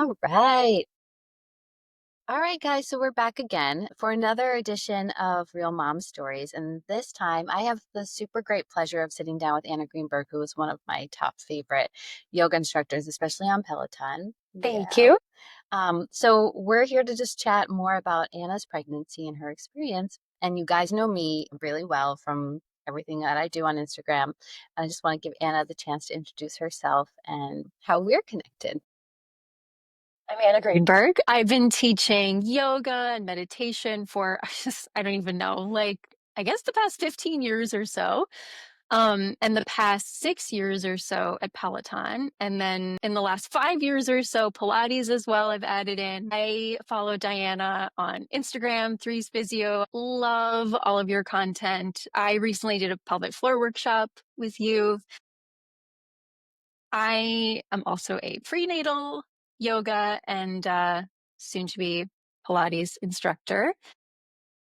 All right. All right, guys. So we're back again for another edition of Real Mom Stories. And this time I have the super great pleasure of sitting down with Anna Greenberg, who is one of my top favorite yoga instructors, especially on Peloton. Thank Yeah. you. So we're here to just chat more about Anna's pregnancy and her experience. And you guys know me really well from everything that I do on Instagram. I just want to give Anna the chance to introduce herself and how we're connected. I'm Anna Greenberg. I've been teaching yoga and meditation for, I don't even know, I guess the past 15 years or so. And the past 6 years or so at Peloton. And then in the last 5 years or so, Pilates as well, I've added in. I follow Diana on Instagram, Three's Physio. Love all of your content. I recently did a pelvic floor workshop with you. I am also a prenatal yoga and soon to be Pilates instructor.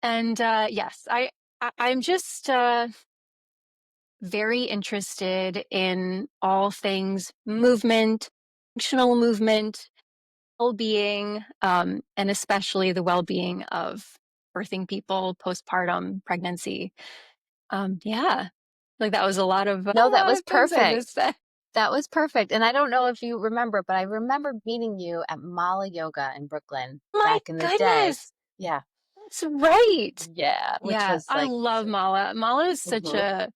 And yes, I'm just very interested in all things movement, functional movement, well-being, and especially the well-being of birthing people, postpartum, pregnancy. Yeah, like that was a No, that lot was of things I perfect. just said. That was perfect. And I don't know if you remember, but I remember meeting you at Mala Yoga in Brooklyn My back in the day. goodness. Yeah. That's right. Yeah. Which Yeah, was I like, love Mala. Mala is such mhm. a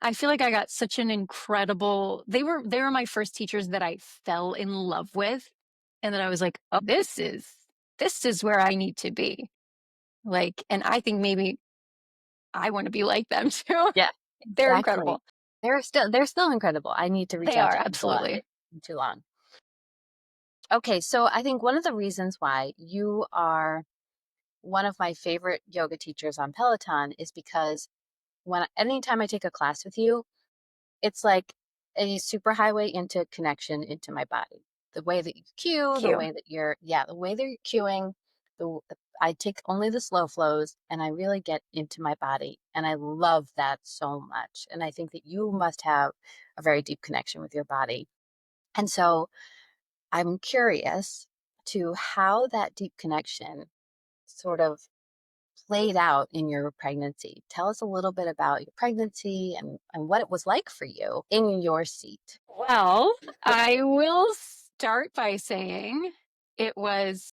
I feel like I got such an incredible they were my first teachers that I fell in love with. And then I was like, oh, this is where I need to be. And I think maybe I want to be like them too. Yeah, They're exactly. incredible. They're still incredible. I need to reach They out are, to Angela. absolutely. It's been too long. Okay. So I think one of the reasons why you are one of my favorite yoga teachers on Peloton is because anytime I take a class with you, it's like a super highway into connection into my body. The way that you cue, the Cute. way that the way that you're cueing, I take only the slow flows and I really get into my body. And I love that so much. And I think that you must have a very deep connection with your body. And so I'm curious to how that deep connection sort of played out in your pregnancy. Tell us a little bit about your pregnancy and what it was like for you in your seat. Well, I will start by saying it was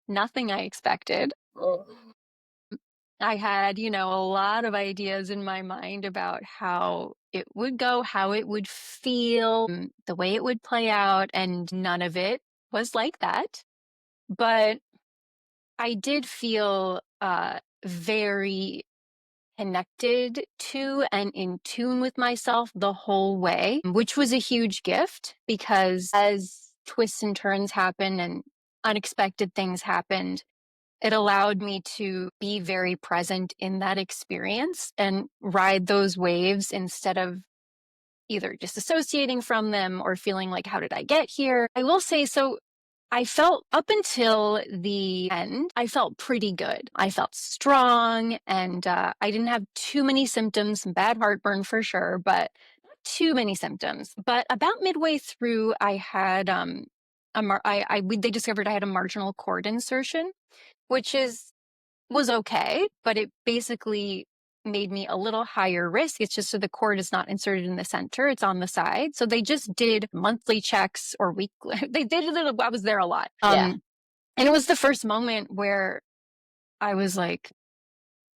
nothing I expected. Oh, I had, a lot of ideas in my mind about how it would go, how it would feel, the way it would play out, and none of it was like that. But I did feel very connected to and in tune with myself the whole way, which was a huge gift because as twists and turns happened and unexpected things happened, it allowed me to be very present in that experience and ride those waves instead of either disassociating from them or feeling like, how did I get here? I will say, so I felt up until the end, I felt pretty good. I felt strong and I didn't have too many symptoms, some bad heartburn for sure, but not too many symptoms. But about midway through, I had, they discovered I had a marginal cord insertion, which was okay, but it basically made me a little higher risk. It's just so the cord is not inserted in the center, it's on the side. So they just did monthly checks or weekly. They did it. I was there a lot. yeah. And it was the first moment where I was like,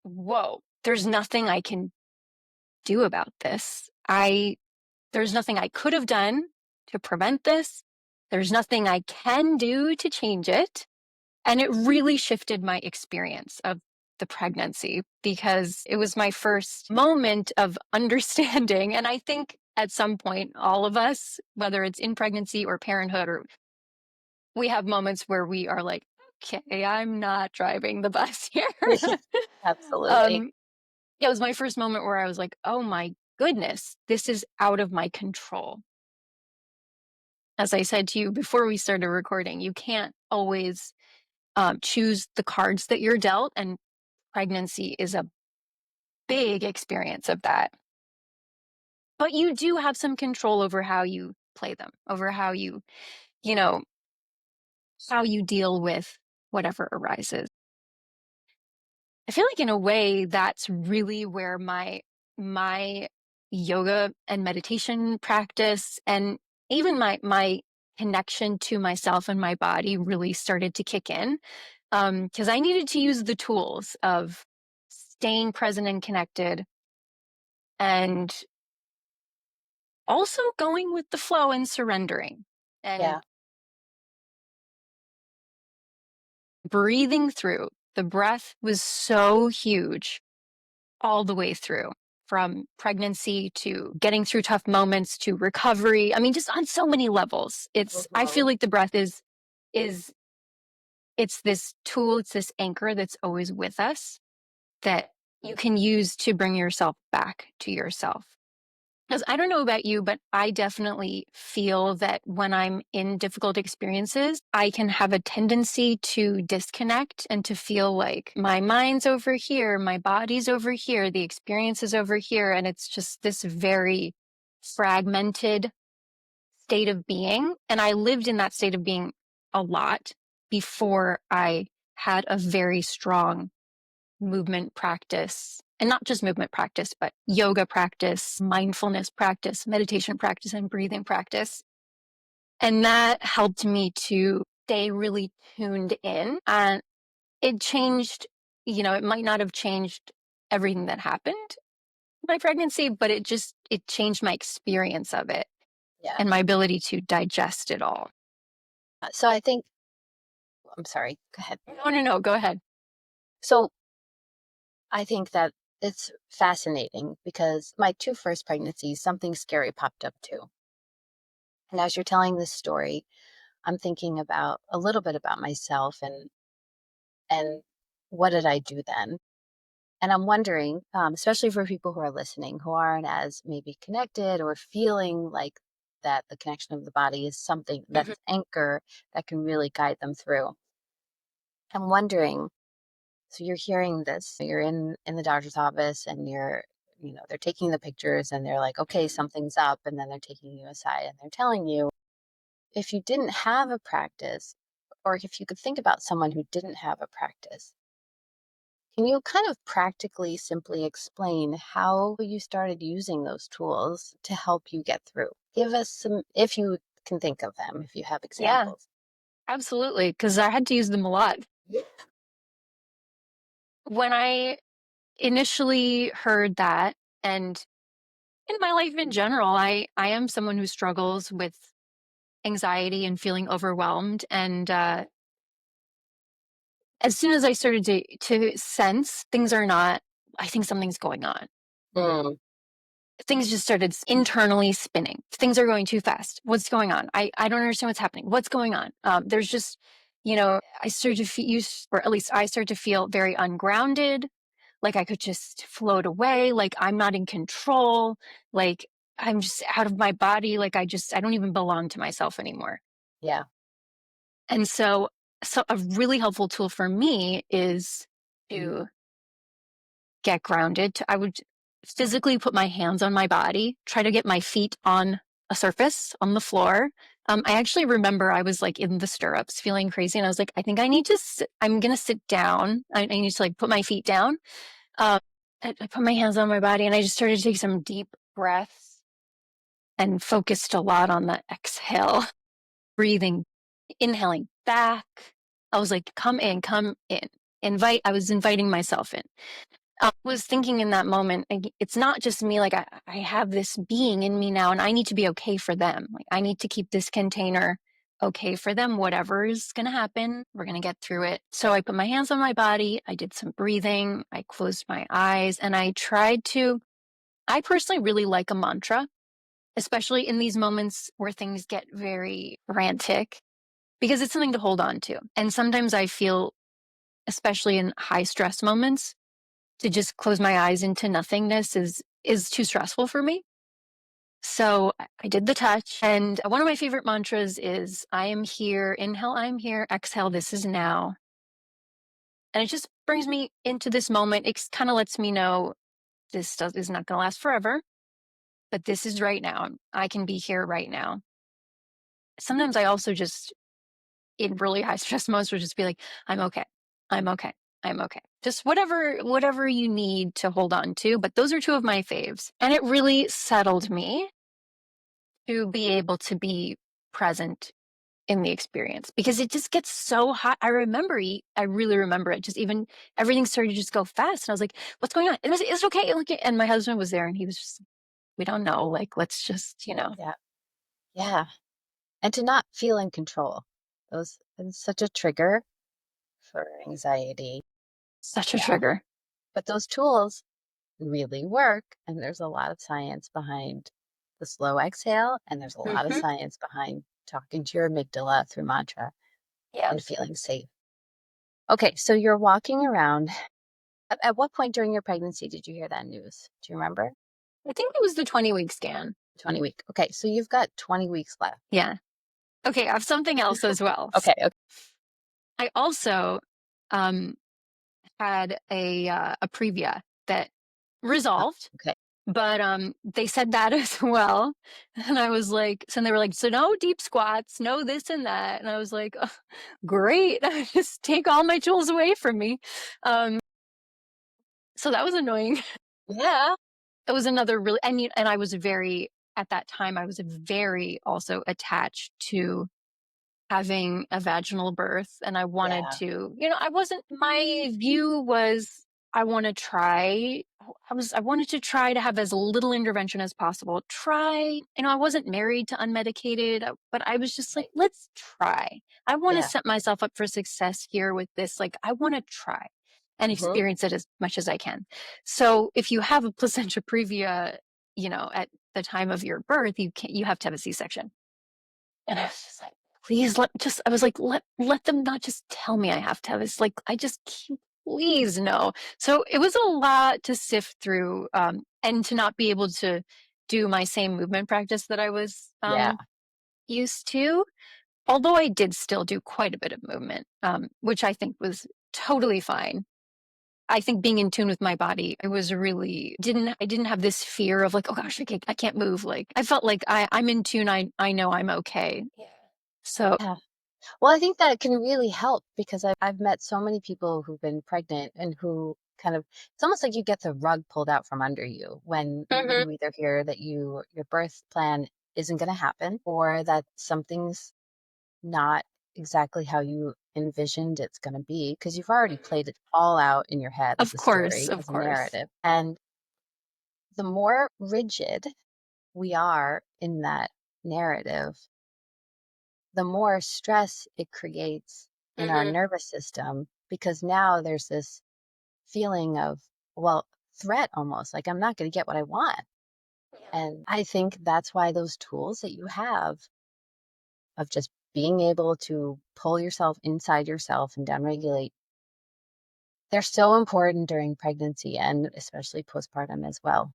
whoa, there's nothing I can do about this. There's nothing I could have done to prevent this. There's nothing I can do to change it. And it really shifted my experience of the pregnancy because it was my first moment of understanding. And I think at some point, all of us, whether it's in pregnancy or parenthood, or we have moments where we are like, okay, I'm not driving the bus here. Absolutely. um, it was my first moment where I was like, oh my goodness, this is out of my control. As I said to you before we started recording, you can't always choose the cards that you're dealt, and pregnancy is a big experience of that. But you do have some control over how you play them, over how you know, how you deal with whatever arises. I feel like in a way that's really where my yoga and meditation practice and even my connection to myself and my body really started to kick in. Because I needed to use the tools of staying present and connected and also going with the flow and surrendering Yeah. and breathing through. The breath was so huge all the way through, from pregnancy to getting through tough moments to recovery. I mean, just on so many levels. I feel Mhm. like the breath is it's this tool, it's this anchor that's always with us that you can use to bring yourself back to yourself. Because I don't know about you, but I definitely feel that when I'm in difficult experiences, I can have a tendency to disconnect and to feel like my mind's over here, my body's over here, the experience is over here. And it's just this very fragmented state of being. And I lived in that state of being a lot before I had a very strong movement practice, and not just movement practice, but yoga practice, mindfulness practice, meditation practice, and breathing practice. And that helped me to stay really tuned in. And it changed, it might not have changed everything that happened in my pregnancy, but it changed my experience of it Yeah. and my ability to digest it all. So I think, I'm sorry, go ahead. No, no, no, go ahead. So I think that it's fascinating because my two first pregnancies, something scary popped up too. And as you're telling this story, I'm thinking about a little bit about myself and what did I do then? And I'm wondering, especially for people who are listening who aren't as maybe connected or feeling like that the connection of the body is something that's Mhm. anchor that can really guide them through. I'm wondering, so you're hearing this, you're in the doctor's office and they're taking the pictures and they're like, okay, something's up, and then they're taking you aside and they're telling you, if you didn't have a practice, or if you could think about someone who didn't have a practice, can you kind of practically simply explain how you started using those tools to help you get through? Give us some, if you can think of them, if you have Yeah, examples. absolutely. Because I had to use them a lot. When I initially heard that, and in my life in general, I am someone who struggles with anxiety and feeling overwhelmed. And as soon as I started to sense things are not, I think something's going on. Mm, Things just started internally spinning. Things are going too fast. What's going on? I don't understand what's happening. What's going on? There's just, I started to feel, or at least I started to feel very ungrounded, like I could just float away, like I'm not in control, like I'm just out of my body, like I don't even belong to myself anymore. yeah. And so a really helpful tool for me is to get grounded. I would physically put my hands on my body, try to get my feet on a surface on the floor. I actually remember I was like in the stirrups feeling crazy and I was like, I think I need to I'm going to sit down. I need to like put my feet down. Um, I put my hands on my body and I just started to take some deep breaths and focused a lot on the exhale, breathing, inhaling back. I was like, come in, come in. I was inviting myself in. I was thinking in that moment, like, it's not just me, like I have this being in me now and I need to be okay for them. Like I need to keep this container okay for them. Whatever is going to happen, we're going to get through it. So I put my hands on my body. I did some breathing. I closed my eyes and I personally really like a mantra, especially in these moments where things get very frantic because it's something to hold on to. And sometimes I feel, especially in high stress moments, to just close my eyes into nothingness is too stressful for me. So I did the touch, and one of my favorite mantras is I am here, inhale, I'm here, exhale, this is now. And it just brings me into this moment. It kind of lets me know is not going to last forever, but this is right now. I can be here right now. Sometimes I also just in really high stress moments would just be like, I'm okay. I'm okay. I'm okay. Just whatever you need to hold on to. But those are two of my faves. And it really settled me to be able to be present in the experience because it just gets so hot. I really remember it. Just even everything started to just go fast. And I was like, what's going on? Is it okay? And my husband was there and he was just, we don't know. Like, let's just, Yeah. Yeah. And to not feel in control. Those is such a trigger for anxiety. such a Yeah. trigger. But those tools really work. And there's a lot of science behind the slow exhale. And there's a lot of Hmm. science behind talking to your amygdala through mantra Yeah. and feeling safe. Okay, so you're walking around. At what point during your pregnancy did you hear that news? Do you remember? I think it was the 20-week scan. 20 week. Okay, so you've got 20 weeks left. Yeah. Okay. I have something else as well. Okay, okay. I also um, had a previa that resolved. Okay. But they said that as well. And I was like, so they were like, so no deep squats, no this and that. And I was like, oh, great. Just take all my tools away from me. Um, so that was annoying. Yeah. It was another really, and I was very, at that time, I was very also attached to having a vaginal birth and I wanted Yeah. to, I wasn't, my view was I want to try, I wanted to try to have as little intervention as possible. Try, I wasn't married to unmedicated, but I was just like, Right. let's try. I want to Yeah. set myself up for success here with this. Like, I want to try and Hmm. experience it as much as I can. So if you have a placenta previa, at the time of your birth, you have to have a C-section. And I was just like, please I was like, let them not just tell me I have to have this. Like, I just keep, please no. So it was a lot to sift through, and to not be able to do my same movement practice that I was Yeah. used to. Although I did still do quite a bit of movement, which I think was totally fine. I think being in tune with my body, I didn't have this fear of like, oh gosh, I can't move. Like I felt like I'm in tune. I know I'm okay. Yeah. So Yeah. Well, I think that can really help because I've met so many people who've been pregnant and who kind of, it's almost like you get the rug pulled out from under you when mhm. you either hear that your birth plan isn't going to happen or that something's not exactly how you envisioned it's going to be because you've already played it all out in your head as Of a course, story, of as a course. narrative. And the more rigid we are in that narrative, the more stress it creates in our Mhm. nervous system because now there's this feeling of, well, threat almost like I'm not going to get what I want. And I think that's why those tools that you have of just being able to pull yourself inside yourself and downregulate, they're so important during pregnancy and especially postpartum as well.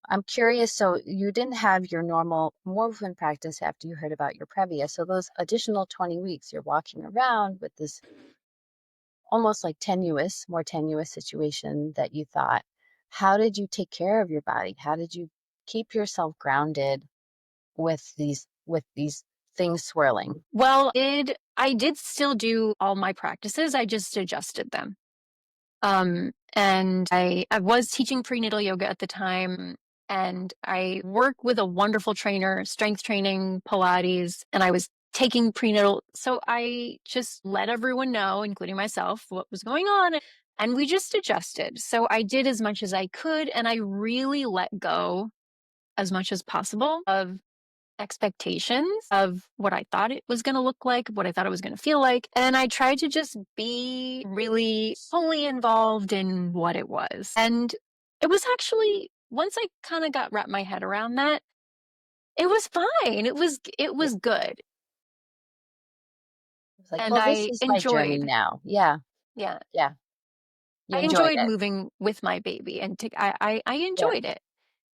I'm curious, so you didn't have your normal movement practice after you heard about your previa. So those additional 20 weeks, you're walking around with this almost like more tenuous situation that you thought. How did you take care of your body? How did you keep yourself grounded with these things swirling? Well, I did still do all my practices. I just adjusted them. And I was teaching prenatal yoga at the time, and I work with a wonderful trainer, strength training, Pilates, and I was taking prenatal. So I just let everyone know, including myself, what was going on. And we just adjusted. So I did as much as I could, and I really let go as much as possible of expectations of what I thought it was going to look like, what I thought it was going to feel like. And I tried to just be really fully involved in what it was. And it was actually, once I kind of got wrapped my head around that, it was fine. It Yeah. was good. It's like, And well, this I is my journey enjoyed, now. Yeah. yeah, Yeah. You I enjoyed enjoyed it. moving with my baby and I Good. enjoyed it.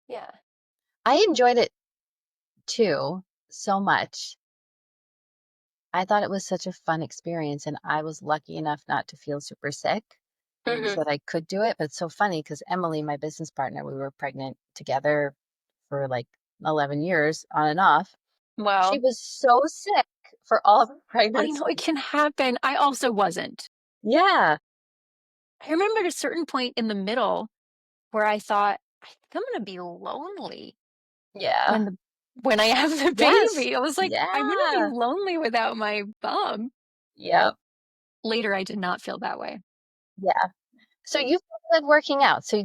Yeah. I enjoyed it too, so much. I thought it was such a fun experience, and I was lucky enough not to feel super sick Hmm. so that I could do it. But it's so funny because Emily, my business partner, we were pregnant together for like 11 years on and off. She Well, was so sick for all of I know it pregnancy. can happen. I also wasn't. Yeah. I remember at a certain point in the middle where I thought, I think I'm gonna be lonely Yeah. when the when I have the Yes. baby. I was like, I'm gonna be Yeah. lonely without my bum. Yep. Later, I did not feel that way. Yeah. So you started working out. I So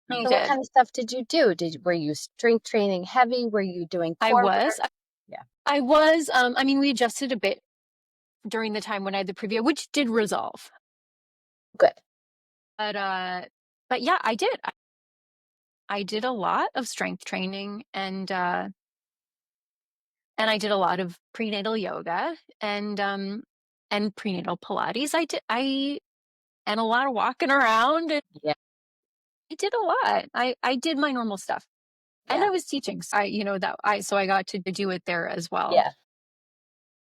what did. kind of stuff did you do? Were you strength training heavy? Were you doing I core was. work? Yeah. I was. I mean, we adjusted a bit during the time when I had the preview, which did resolve. Good. But but yeah, I did. I did a lot of strength training and I did a lot of prenatal yoga and prenatal Pilates. I and a lot of walking around. And Yeah. I did a lot. I did my normal stuff. And Yeah. I was teaching. So I got to do it there as well. Yeah.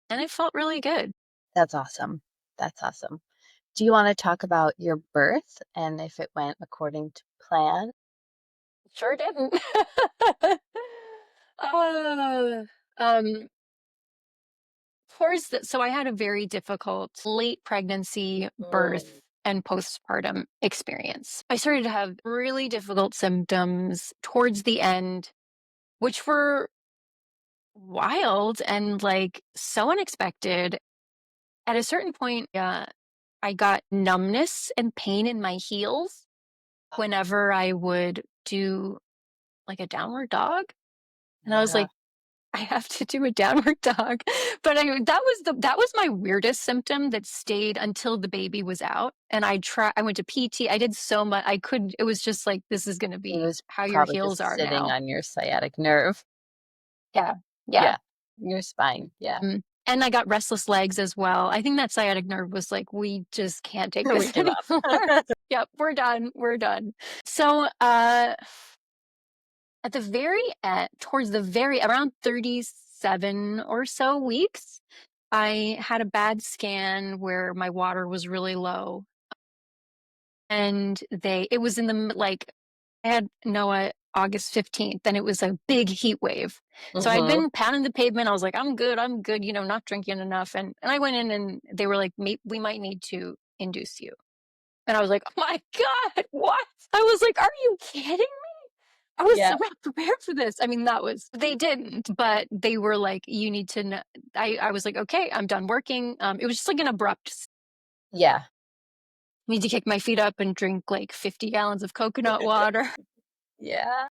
And it felt really good. That's awesome. That's awesome. Do you want to talk about your birth and if it went according to plan? Sure didn't. uh, um so I had a very difficult late pregnancy, Mm, birth, and postpartum experience. I started to have really difficult symptoms towards the end, which were wild and like so unexpected. At a certain point, I got numbness and pain in my heels whenever I would do like a downward dog. And I was yeah. like, I have to do a downward dog. But that was my weirdest symptom that stayed until the baby was out. And I went to PT. I did so much. I couldn't, it was just like, this is going to It be was how your probably heels just are sitting now. on your sciatic nerve. Yeah. Yeah. Yeah. Your spine. Yeah. And I got restless legs as well. I think that sciatic nerve was like, we just can't take We this give up. anymore. Yep. We're done. We're done. So, at the very end, towards the very around 37 or so weeks, I had a bad scan where my water was really low. And it was in the, like, I had Noah August 15th, and it was a big heat wave. So I'd Hmm. been pounding the pavement. I was like, I'm good, not drinking enough. And I went in and they were like, we might need to induce you. And I was like, oh my God, what? I was like, are you kidding? I was Yeah. so not prepared for this. I mean, they didn't, but they were like, you need to know. I was like, okay, I'm done working. It was just like an abrupt, Yeah. need to kick my feet up and drink like 50 gallons of coconut water, Yeah.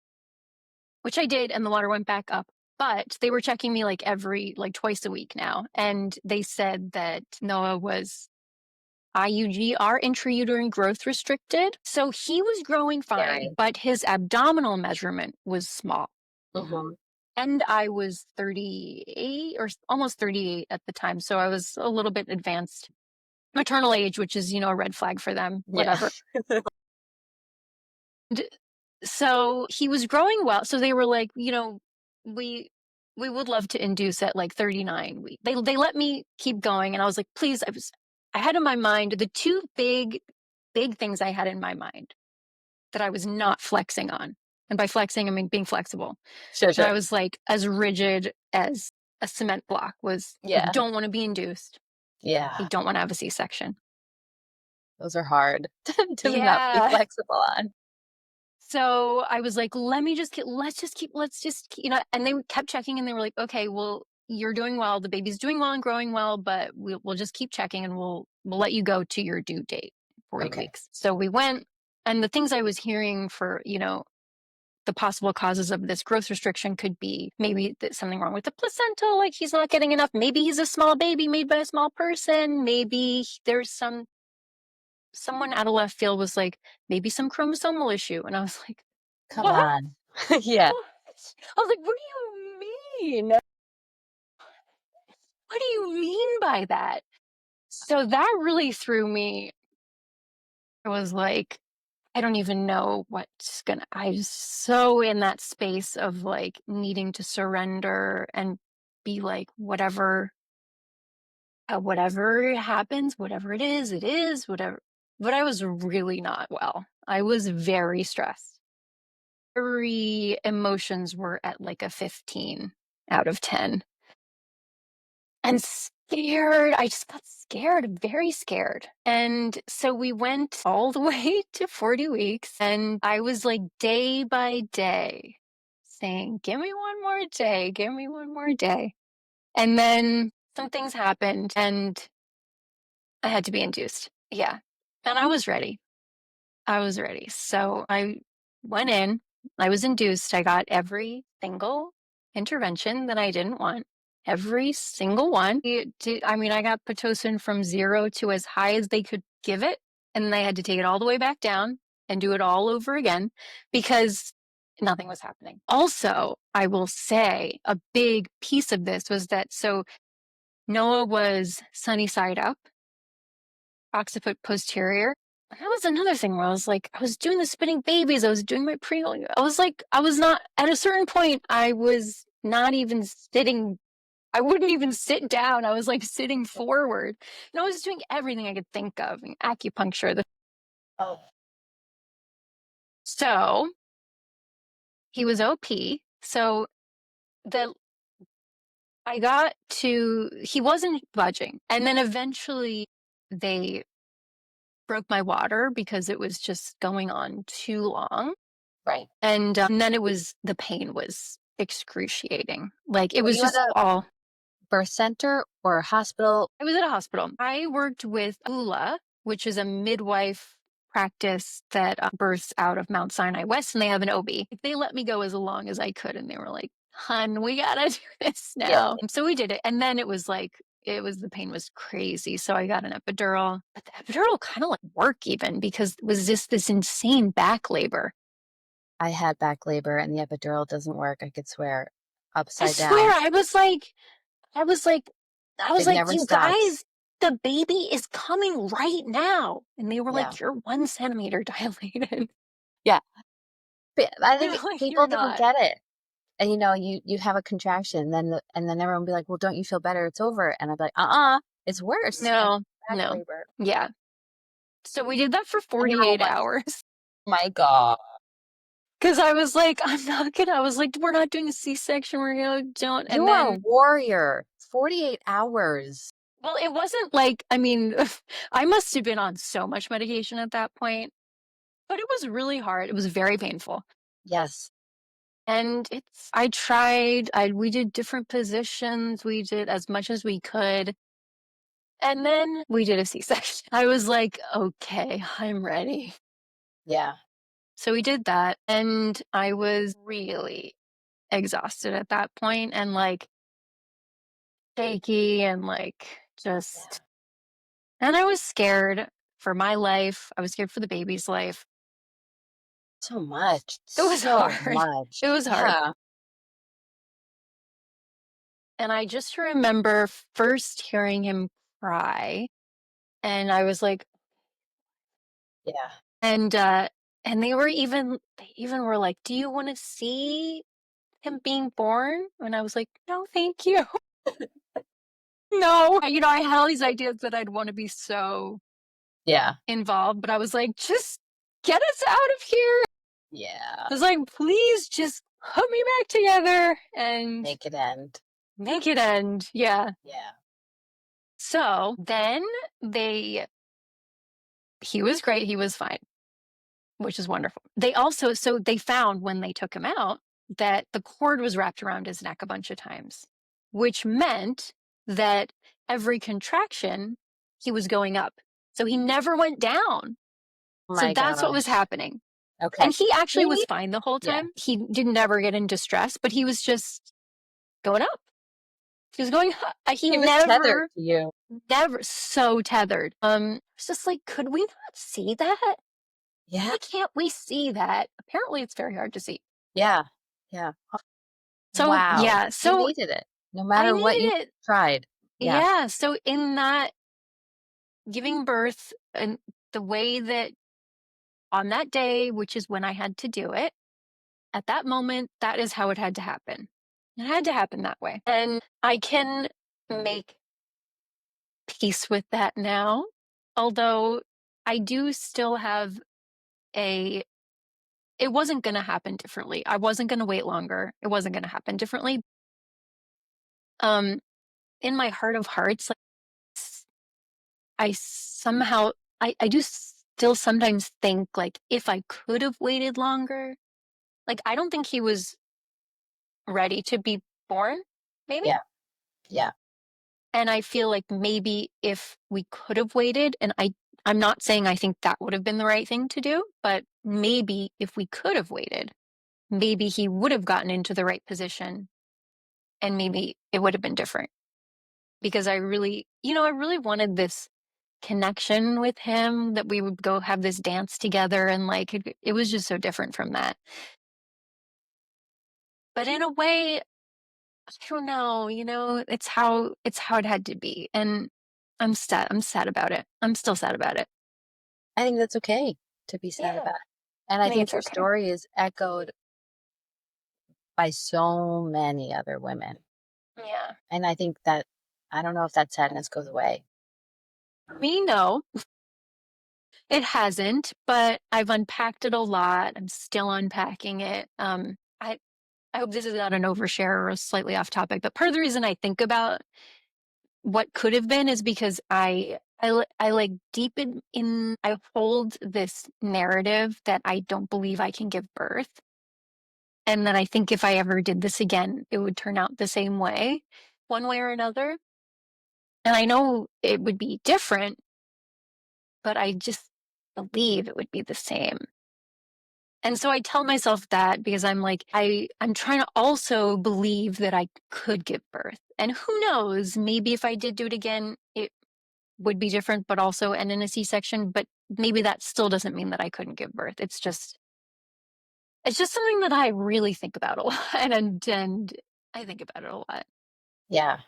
which I did. And the water went back up. But they were checking me like twice a week now. And they said that Noah was IUGR, intrauterine growth restricted. So he was growing fine, Very. but his abdominal measurement was small. Hmm. And I was 38 or almost 38 at the time. So I was a little bit advanced maternal age, which is, a red flag for them, Yeah. whatever. And so he was growing well. So they were like, we we would love to induce at like 39 weeks. They let me keep going. And I was like, please, I had in my mind the two big things I had in my mind that I was not flexing on. And by flexing, I mean being flexible. Sure, And sure. I was like as rigid as a cement block was, I Yeah. don't want to be induced. I Yeah. don't want to have a C-section. Those are hard to not be Yeah. flexible on. So I was like, let's just keep, and they kept checking and they were like, okay, well, you're doing well. The baby's doing well and growing well, but we'll just keep checking and we'll let you go to your due date, 40 Okay. weeks. So we went, and the things I was hearing for, the possible causes of this growth restriction could be maybe something wrong with the placenta, like he's not getting enough. Maybe he's a small baby made by a small person. Maybe there's someone out of left field was like, maybe some chromosomal issue. And I was like, Come what? on. Yeah. What? I was like, what do you mean? What do you mean by that? So that really threw me. I was like, I don't even know I was so in that space of like needing to surrender and be like, whatever happens, whatever it is, whatever. But I was really not well. I was very stressed. Emotions were at like a 15 out of 10. and scared. I just got scared, very scared. And so we went all the way to 40 weeks, and I was like day by day saying, give me one more day, give me one more day. And then some things happened and I had to be induced. Yeah. And I was ready. I was ready. So I went in, I was induced. I got every single intervention that I didn't want, every single one. I mean, I got Pitocin from 0 to as high as they could give it. And then I had to take it all the way back down and do it all over again because nothing was happening. Also, I will say a big piece of this was that so Noah was sunny side up, occiput posterior. That was another thing where I was like, I was doing the spinning babies. I was doing my prenatal. I was like, I was not, at a certain point, I was not even sitting. I wouldn't even sit down. I was like sitting forward. And I was doing everything I could think of, acupuncture. Oh, So he was OP. So the I got to, he wasn't budging. And then eventually they broke my water because it was just going on too long. right. And then the pain was excruciating. Like it Were was you at just a all, birth center or a hospital? I was at a hospital. I worked with ULA, which is a midwife practice that births out of Mount Sinai West, and they have an OB. They let me go as long as I could, and they were like, "Hun, we gotta do this Yeah. now." So we did it, and then it was like the pain was crazy. So I got an epidural, but the epidural kind of like work even because it was just this insane back labor. I had back labor and the epidural doesn't work. I could swear. I Upside swear, down. I was like, It never you stops. guys, the baby is coming right now. And they were Yeah. like, you're 1 centimeter dilated. Yeah. But I They're think like, people you're don't not. get it. And you have a contraction, and then everyone will be like, "Well, don't you feel better? It's over." And I'd be like, it's worse. I'm No, back no. labor. Yeah. So we did that for And you're all 48 like, hours. "My God, Cause I was like, I was like, we're not doing a C-section. Don't. And you're a then, warrior." 48 hours. well, it wasn't like, I mean, I must have been on so much medication at that point, but it was really hard. It was very painful. Yes. And we did different positions. We did as much as we could. And then we did a C-section. I was like, okay, I'm ready. Yeah. So we did that. And I was really exhausted at that point and like shaky and like Yeah. just, and I was scared for my life. I was scared for the baby's life. So much. It was So hard. much. It was hard. Yeah. And I just remember first hearing him cry. And I was like, Yeah. And uh and they even were like, "Do you want to see him being born?" And I was like, "No, thank you." No. I had all these ideas that I'd want to be so Yeah. involved, but I was like, "Just get us out of here." Yeah. I was like, "Please just put me back together and Make it end. make it end." Yeah. Yeah. So, then they he was great, he was fine. Which is wonderful. They found when they took him out that the cord was wrapped around his neck a bunch of times, which meant that every contraction he was going up. So he never went down. So My that's what was gosh. happening. Okay. And he actually We was need, fine the whole yeah. time. He did never get in distress, but he was just going up. He was going up. He He was tethered never, to you. never so tethered. It's just like, could we not see that? Yeah. Why can't we see that? Apparently, it's very hard to see. Yeah. Yeah. So, Wow. yeah, You so needed it. No I matter what you needed it. tried. Yeah. Yeah, so in that giving birth and the way that on that day, which is when I had to do it, at that moment, that is how it had to happen. It had to happen that way. And I can make peace with that now, although I do still have a it wasn't going to happen differently. I wasn't going to wait longer. It wasn't going to happen differently. Um in my heart of hearts, like, I somehow I do still sometimes think, like, if I could have waited longer, like, I don't think he was ready to be born, maybe? Yeah. Yeah. And I feel like maybe if we could have waited, and I'm not saying I think that would have been the right thing to do, but maybe if we could have waited, maybe he would have gotten into the right position and maybe it would have been different. Because I really wanted this connection with him, that we would go have this dance together, and like it was just so different from that. But in a way, I don't know, it's how it had to be. And I'm sad about it. I'm still sad about it. I think that's okay to be sad Yeah, about. And I I think think it's your okay. story is echoed by so many other women. Yeah. And I think that I don't know if that sadness goes away. For me, no, it hasn't, but I've unpacked it a lot. I'm still unpacking it. I hope this is not an overshare or a slightly off topic, but part of the reason I think about what could have been is because I like deep in I hold this narrative that I don't believe I can give birth, and that I think if I ever did this again, it would turn out the same way, one way or another. And I know it would be different, but I just believe it would be the same. And so I tell myself that because I'm like, I'm trying to also believe that I could give birth. And who knows, maybe if I did do it again, it would be different, but also end in a C-section. But maybe that still doesn't mean that I couldn't give birth. It's just something that I really think about a lot. And I think about it a lot. Yeah.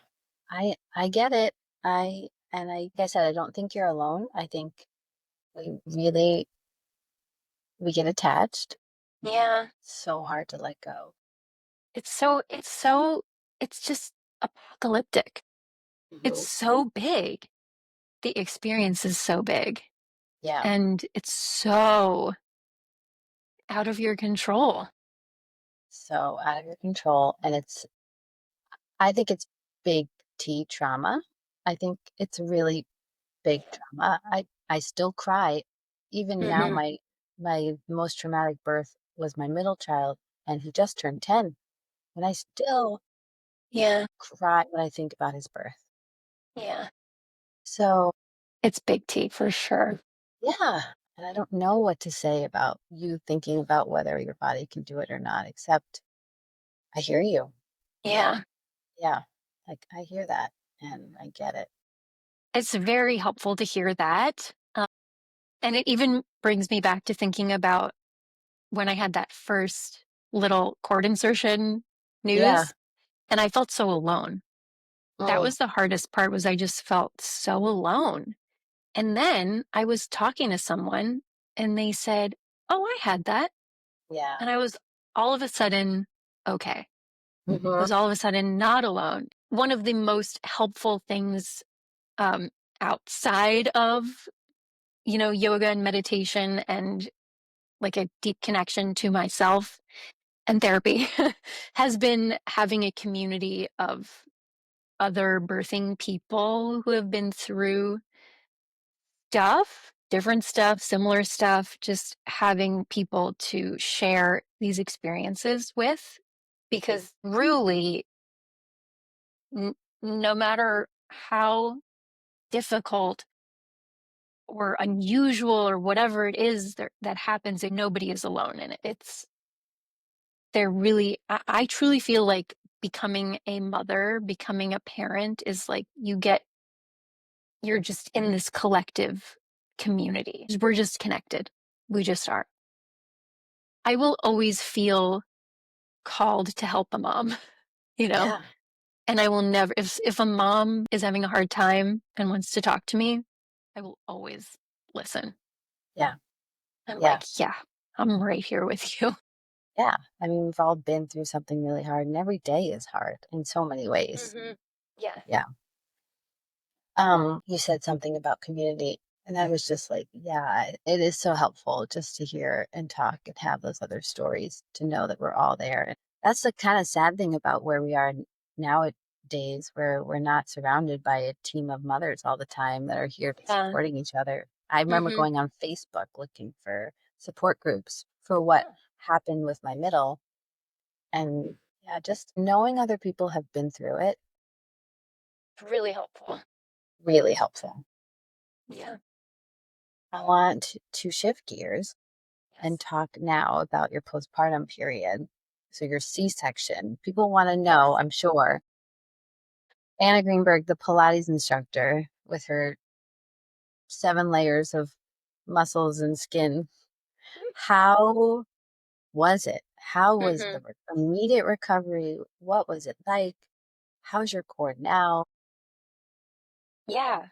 I get it. Like I said, I don't think you're alone. I think we really we get attached. Yeah. So hard to let go. It's just apocalyptic. It's Mhm. so big. The experience is so big. Yeah. And it's so out of your control. So out of your control. And I think it's big T trauma. I think it's really big trauma. I still cry. Even now, Hmm. my most traumatic birth was my middle child, and he just turned 10, and I still Yeah. cry when I think about his birth. Yeah. So, It's big T for sure. yeah, and I don't know what to say about you thinking about whether your body can do it or not, except I hear you. Yeah. Yeah, like, I hear that, and I get it. It's very helpful to hear that. And it even brings me back to thinking about when I had that first little cord insertion Yeah. news, and I felt so alone. That Mm, was the hardest part, was I just felt so alone. And then I was talking to someone and they said, "Oh, I had that." yeah. And I was all of a sudden okay. I Mhm. was all of a sudden not alone. One of the most helpful things, um, outside of, yoga and meditation and like a deep connection to myself and therapy has been having a community of other birthing people who have been through different stuff, similar stuff, just having people to share these experiences with. Because really, n- no matter how difficult or unusual or whatever it is that happens, and nobody is alone in it. They're really, I truly feel like becoming a mother, becoming a parent is like you're just in this collective community. We're just connected. We just are. I will always feel called to help a mom, you know? Yeah. And I will never, if a mom is having a hard time and wants to talk to me, I will always listen. Yeah. I'm Yeah. like, yeah, I'm right here with you. Yeah. I mean, we've all been through something really hard, and every day is hard in so many ways. Hmm. Yeah. Yeah. You said something about community, and I was just like, yeah, it is so helpful just to hear and talk and have those other stories to know that we're all there. And that's the kind of sad thing about where we are now. days where we're not surrounded by a team of mothers all the time that are here Yeah. supporting each other. I remember Mhm. going on Facebook looking for support groups for what happened with my middle. And yeah, just knowing other people have been through it, Really helpful. really helpful. Yeah. I want to shift gears and Yes. talk now about your postpartum period. So, your C section. People want to know, Yes. I'm sure, Anna Greenberg, the Pilates instructor, with her 7 layers of muscles and skin. How was it? How was the Mhm. immediate recovery? What was it like? How's your core now? Yeah.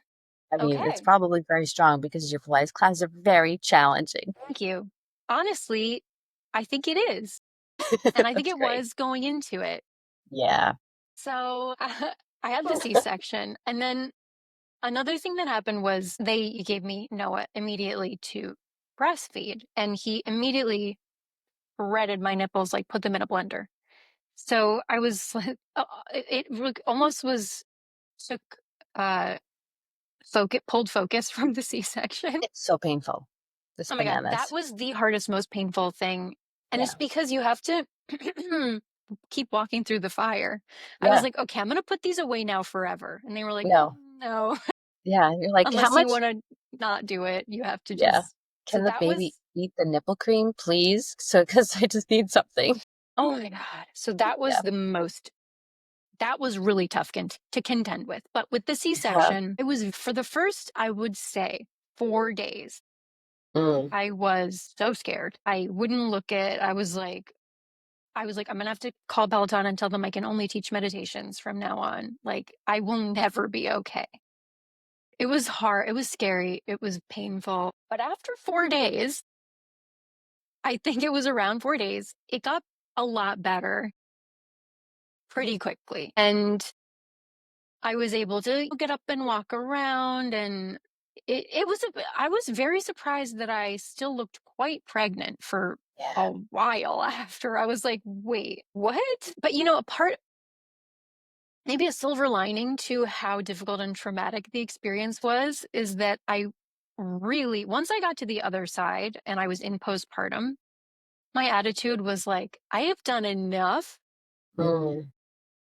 I mean, it's Okay. probably very strong because your Pilates classes are very challenging. Thank you. Honestly, I think it is. And I think That's it great. was going into it. Yeah. So I had the C-section. And then another thing that happened was they gave me Noah immediately to breastfeed. And he immediately shredded my nipples, like put them in a blender. So I was like, almost was took uh pulled focus from the C-section. It's so painful. This Oh my God, that bananas. was the hardest, most painful thing. And it's Yeah. because you have to keep walking through the fire. I was Yeah. like, okay, I'm going to put these away now forever. And they were like, No. no, Yeah. You're like, how unless you much? want to not do it, you have to Yeah. just. So Can the that baby was, eat the nipple cream, please? So, because I just need something. oh my God. So that Yeah. was that was really tough to contend with. But with the C Yeah. section, it was for the first, I would say, 4 days. Mm. I was so scared. I wouldn't look at, I was like, I'm gonna have to call Peloton and tell them I can only teach meditations from now on. Like, I will never be okay. It was hard. It was scary. It was painful. But after 4 days, I think it was around 4 days, it got a lot better pretty quickly. And I was able to get up and walk around. And I was very surprised that I still looked quite pregnant for Yeah. a while after. I was like, wait, what? But a part maybe a silver lining to how difficult and traumatic the experience was is that I really, once I got to the other side and I was in postpartum, my attitude was like, I have done enough. Mm.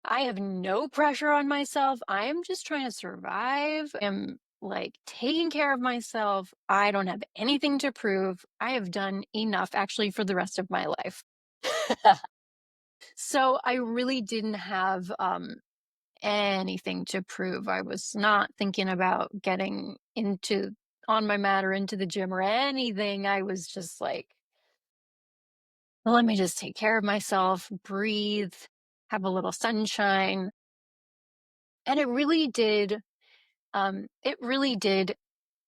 I have no pressure on myself. I am just trying to survive. I'm like taking care of myself. I don't have anything to prove. I have done enough actually for the rest of my life. So I really didn't have anything to prove. I was not thinking about getting into on my mat or into the gym or anything. I was just like, let me just take care of myself, breathe, have a little sunshine. And it really did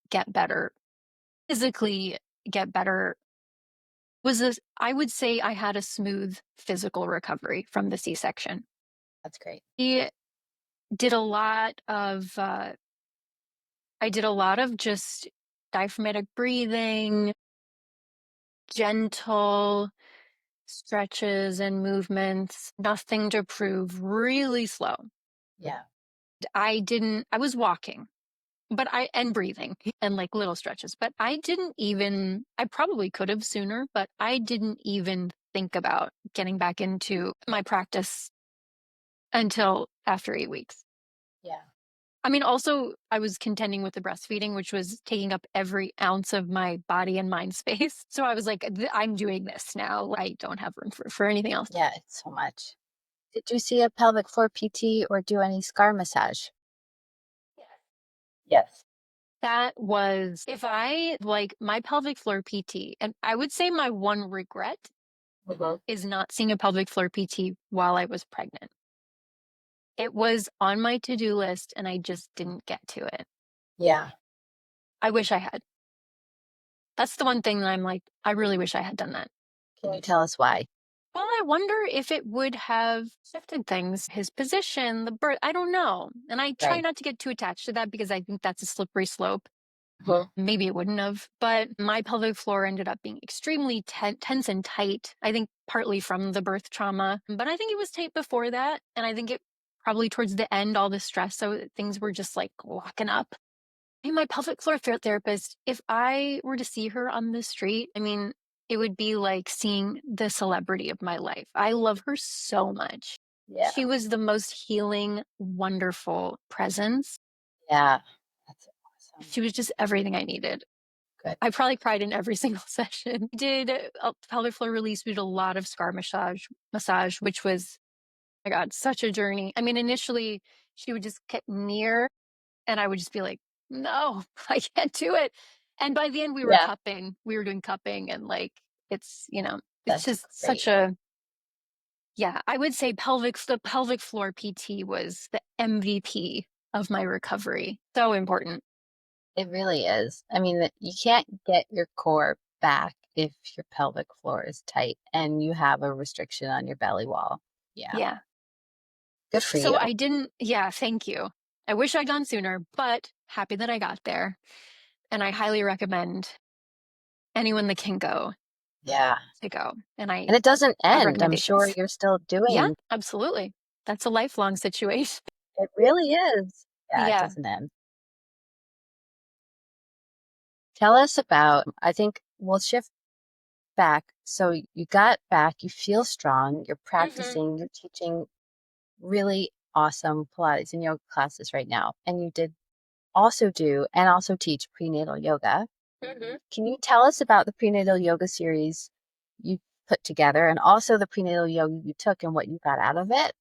get better. Physically get better. I would say I had a smooth physical recovery from the C-section. That's great. I did a lot of I did a lot of just diaphragmatic breathing, gentle stretches and movements, nothing to prove, really slow. Yeah. I was walking, and breathing and like little stretches, but I probably could have sooner, but I didn't even think about getting back into my practice until after 8 weeks. Yeah. I mean, also, I was contending with the breastfeeding, which was taking up every ounce of my body and mind space. So I was like, I'm doing this now. I don't have room for anything else. Yeah. It's so much. Did you see a pelvic floor PT or do any scar massage? Yes. That was, if I like my pelvic floor PT, and I would say my one regret Hmm. is not seeing a pelvic floor PT while I was pregnant. It was on my to do list and I just didn't get to it. Yeah. I wish I had. That's the one thing that I'm like, I really wish I had done that. Can you tell us why? Well, I wonder if it would have shifted things, his position, the birth. I don't know. And I try Right. not to get too attached to that because I think that's a slippery slope. Mhm. Maybe it wouldn't have, but my pelvic floor ended up being extremely tense and tight. I think partly from the birth trauma, but I think it was tight before that. And I think it probably towards the end, all the stress, so things were just like locking up. And my pelvic floor therapist, if I were to see her on the street, I mean, it would be like seeing the celebrity of my life. I love her so much. Yeah. She was the most healing, wonderful presence. Yeah. That's awesome. She was just everything I needed. Good. I probably cried in every single session. Did pelvic floor release. We did a lot of scar massage, which was, oh my God, such a journey. I mean, initially she would just get near and I would just be like, no, I can't do it. And by the end, we were Yeah. cupping. We were doing cupping, and like, it's That's just such great. a, yeah, I would say the pelvic floor PT was the MVP of my recovery. So important. It really is. I mean, you can't get your core back if your pelvic floor is tight and you have a restriction on your belly wall. Yeah. Yeah. Good for So you. I didn't, yeah, thank you. I wish I'd gone sooner, but happy that I got there. And I highly recommend anyone that can go Yeah. to go. And I And it doesn't have end. I'm sure recommendations. you're still Yeah, doing. absolutely. That's a lifelong situation. It really is. Yeah, it Yeah. doesn't end. Tell us about, I think we'll shift back. So you got back, you feel strong, you're Hmm. practicing, you're teaching really awesome Pilates and yoga classes right now. And you did also do and also teach prenatal yoga. Hmm. Can you tell us about the prenatal yoga series you put together and also the prenatal yoga you took and what you got out of it?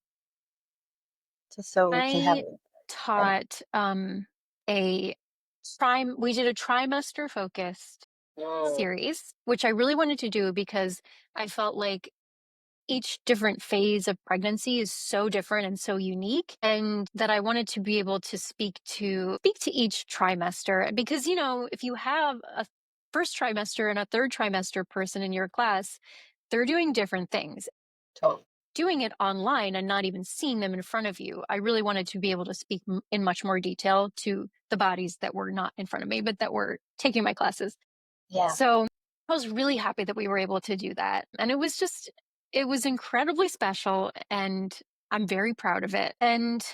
Just so we can have I it. taught a we did a trimester focused Mm. series, which I really wanted to do because I felt like each different phase of pregnancy is so different and so unique, and that I wanted to be able to speak to each trimester, because if you have a first trimester and a third trimester person in your class, they're doing different things. Totally. Doing it online and not even seeing them in front of you, I really wanted to be able to speak in much more detail to the bodies that were not in front of me but that were taking my classes. Yeah. So I was really happy that we were able to do that. And it was incredibly special. And I'm very proud of it. And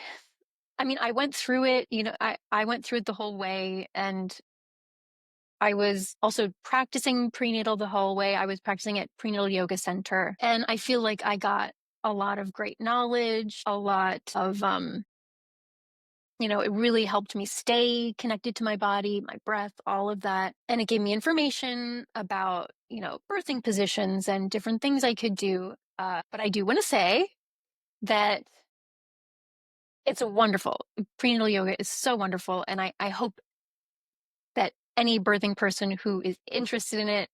I mean, I went through it, I went through it the whole way. And I was also practicing prenatal the whole way. I was practicing at Prenatal Yoga Center. And I feel like I got a lot of great knowledge, a lot of, it really helped me stay connected to my body, my breath, all of that. And it gave me information about, birthing positions and different things I could do. But I do want to say that it's a wonderful, prenatal yoga is so wonderful. And I hope that any birthing person who is interested in it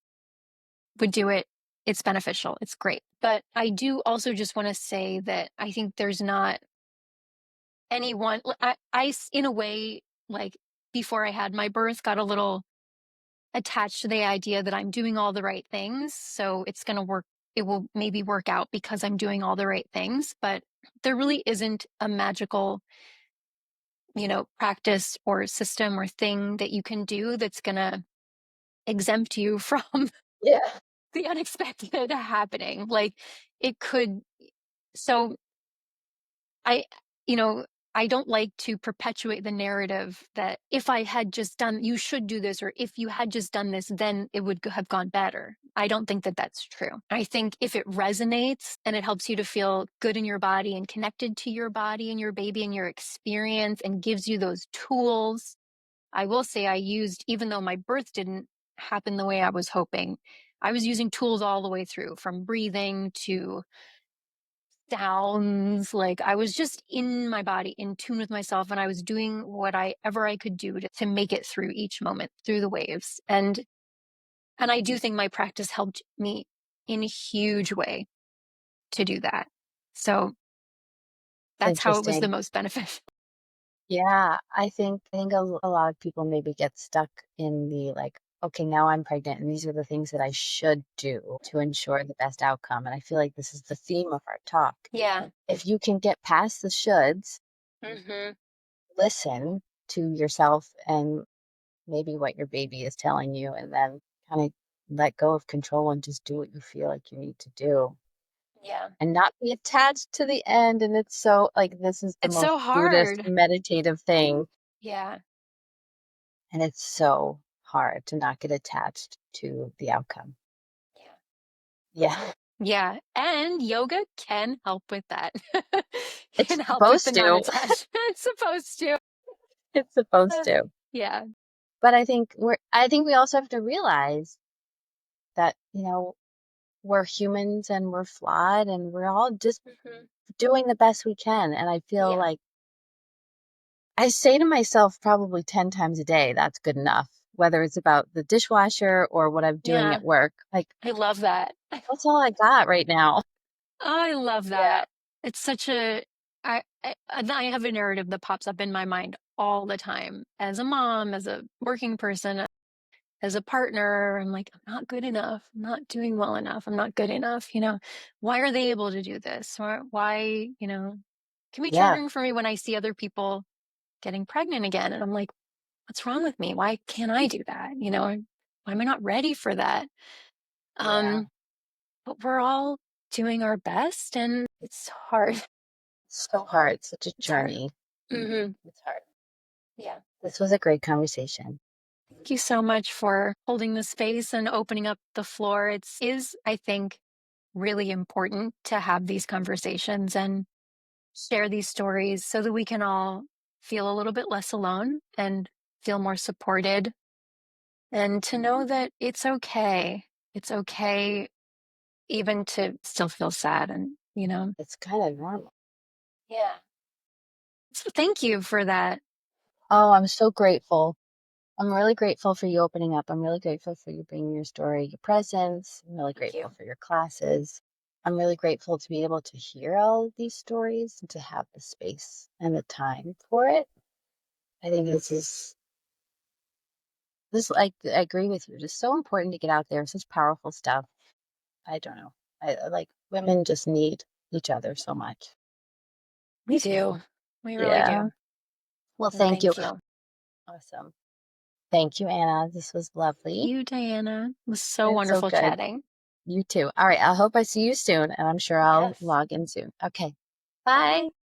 would do it. It's beneficial. It's great. But I do also just want to say that I think there's not anyone, in a way, like before I had my birth, got a little attached to the idea that I'm doing all the right things. So it's going to work. It will maybe work out because I'm doing all the right things. But there really isn't a magical, practice or system or thing that you can do that's going to exempt you from Yeah. the unexpected happening. Like it could. So I, you know, I don't like to perpetuate the narrative that if I had just done, you should do this, or if you had just done this, then it would have gone better. I don't think that that's true. I think if it resonates and it helps you to feel good in your body and connected to your body and your baby and your experience and gives you those tools, I will say I used, even though my birth didn't happen the way I was hoping, I was using tools all the way through, from breathing to sounds. Like I was just in my body, in tune with myself, and I was doing whatever I could do to make it through each moment, through the waves. And I do think my practice helped me in a huge way to do that. So It's that's how it was the interesting. most beneficial. Yeah, I think a lot of people maybe get stuck in the like, okay, now I'm pregnant and these are the things that I should do to ensure the best outcome. And I feel like this is the theme of our talk. Yeah. If you can get past the shoulds, Hmm. listen to yourself and maybe what your baby is telling you, and then kind of let go of control and just do what you feel like you need to do. Yeah. and not be attached to the end. And it's so like, this is the It's most so Buddhist hard. meditative thing. Yeah. And it's so hard to not get attached to the outcome. Yeah. Yeah. Yeah. And yoga can help with that. It's Can help with the supposed to. non-attachment. It's supposed to. It's supposed Uh, to. Yeah. But I think we also have to realize that, we're humans and we're flawed and we're all just Mhm. doing the best we can. And I feel Yeah. like I say to myself probably 10 times a day, that's good enough, whether it's about the dishwasher or what I'm doing Yeah. at work. Like, I love that. that's all I got right now. I love Yeah. that. It's such a I have a narrative that pops up in my mind all the time. As a mom, as a working person, as a partner, I'm like, I'm not good enough. I'm not doing well enough. I'm not good enough. Why are they able to do this? Or why, can be Yeah. triggering for me when I see other people getting pregnant again. And I'm like, what's wrong with me? Why can't I do that? Why am I not ready for that? Yeah. Um, but we're all doing our best and it's hard. It's so hard. Such a It's hard. journey. Hmm. It's hard. Yeah. This was a great conversation. Thank you so much for holding the space and opening up the floor. I think, really important to have these conversations and share these stories so that we can all feel a little bit less alone and feel more supported and to know that it's okay. It's okay even to still feel sad and. It's kind of normal. Yeah. So thank you for that. Oh, I'm so grateful. I'm really grateful for you opening up. I'm really grateful for you bringing your story, your presence. I'm really Thank grateful you. for your classes. I'm really grateful to be able to hear all of these stories and to have the space and the time for it. I think I agree with you. Just so important to get out there. Such powerful stuff. I don't know. I like women just need each other so much. We do. We really Yeah. do. Well, And thank you. thank you. Awesome. Thank you, Anna. This was lovely You, Diana. It was so and so wonderful good. chatting. You too. All right. I hope I see you soon, and I'm sure I'll Yes. log in soon. Okay. Bye. Bye.